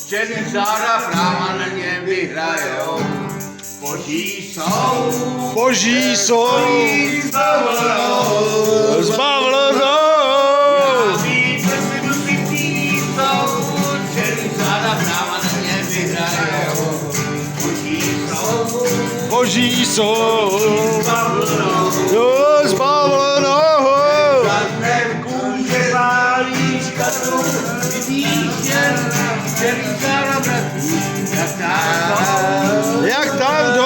černý záda práva na něm vyhrajou. Boží jsou s bavlnou. Černý záda práva na něm vyhrajou. Boží jsou s bavlnou. Jak tam jdou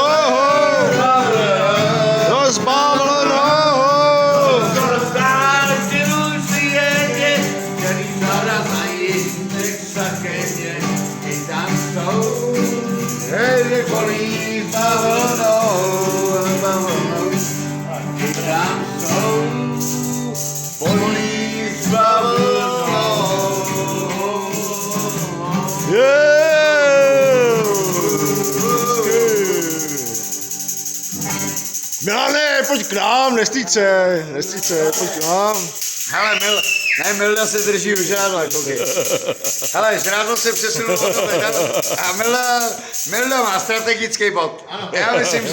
s bavlnou. Hej, kolí s bavlnou. Tam jsou polí s bavlnou. Milane, pojď k nám, nestýď se, pojď k nám. Hele, Milda se drží už žádla, koukej. Hele, žrádlo se přesunul o to a Milda má strategický bod. Já myslím,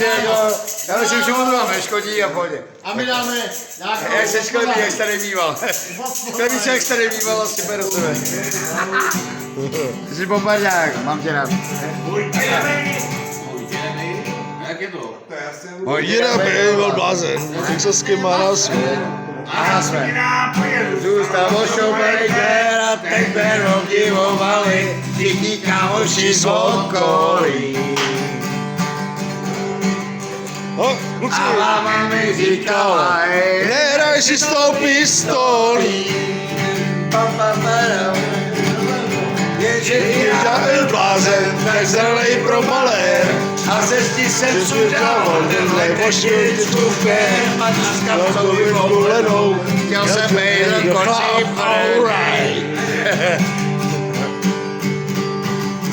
že mu to vám neškodí a pojď. A my dáme nějakou... Jak se šklebí, jak jste nemýval. Šklebíče, jak jste nemýval, asi beru sebe. Jsi bombardák, mám tě rád. Jak je to? Jira byl blázen, texaský má na své. Aha, své. Zůstal ošoubený kvér a teď berou divovali všichni kámoši z okolí. Kluci, A máma mi říkala, nehraj si s tou pistolí. Jenže Já byl blázen, tak zralej pro malér. a cestí jsem sudával, tenhle pošvět s klubem a s kapsou vyvolenou. Chtěl jsem být do kočí prvnej.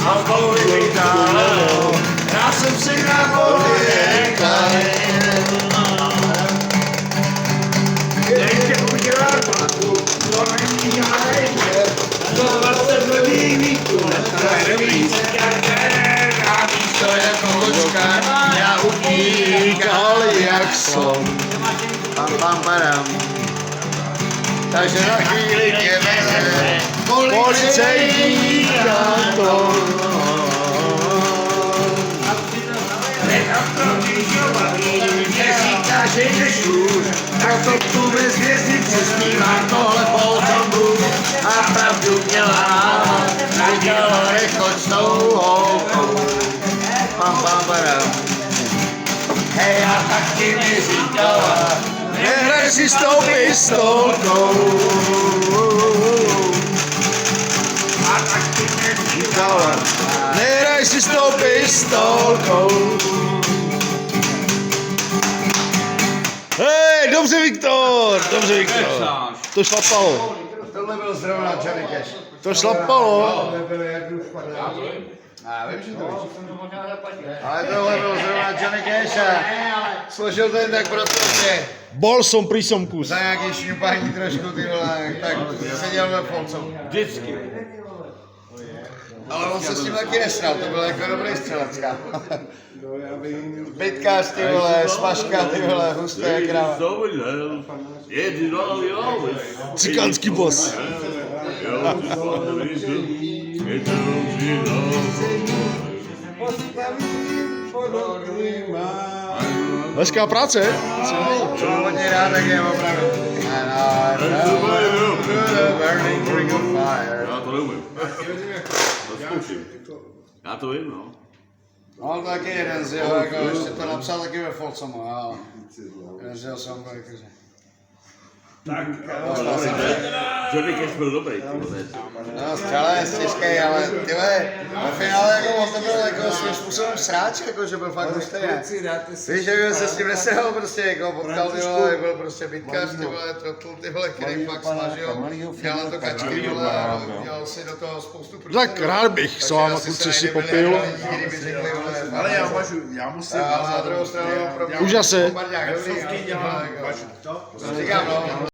A kouli bych dál, já jsem si na kouli řekal. Dejte udělat matku, to není hajde, to vlastně blbý víku, netrvý se jaké, a víš to jako kočka, já utíkal jak slon. Pam, padam. Takže na chvíli tě veze policejní kanton. Nechám protižovaný, mě říká, že jdeš už, tak to tu bez hvězdy přesmívám tohle poltombu. A pravdu měla, nadělal rychlost s tou holkou. Pam, padam. Hej, a tak ti mi říkala, Nehraj si s tou pistolkou. a tak ti mi říkala, Nehraj si s tou pistolkou. Hej, dobře Viktor, To šlapalo. tohle byl zrovna Johnny Cash. To šlapalo. Já vím, že to víš. Ale tohle byl zrovna Johnny Cash a složil to jen tak protože Bol som pri som kus. za nějaký šňupání trošku ty vole, tak seděl ve Folcou. Vždycky. Ale on se s tím taky nesral, to byl jako dobrý střelec, bytkář ty vole, smažka ty vole, husté jak kráva. Cikánský boss. Hezká práce. Co mám hodně rád, tak je opravdu. Burning ring of fire. Já to neumím. To zkouším. Já to vím, no. No to taky jeden z jeho, jako ještě to napsal taky ve Folcomu, jo. Jeden z jeho songů, jakože. Johnny Cash byl dobrý, ty vole. No, střelec, těžký, ale tyhle, ve finále jako on to byl jako svým způsobem sráč, jako že byl fakt hustý, ne? Víš, že se s tím nesehal prostě, jako potkal ty vole, byl prostě bytkař, ty vole, trotl, ty vole, který fakt snažil, dělal na to kačky, vole, dělal si do toho spoustu průzorů. Tak rád bych s váma kluci si popil. Ale já musím. A na druhou stranu, Úžasy. Říkám, no.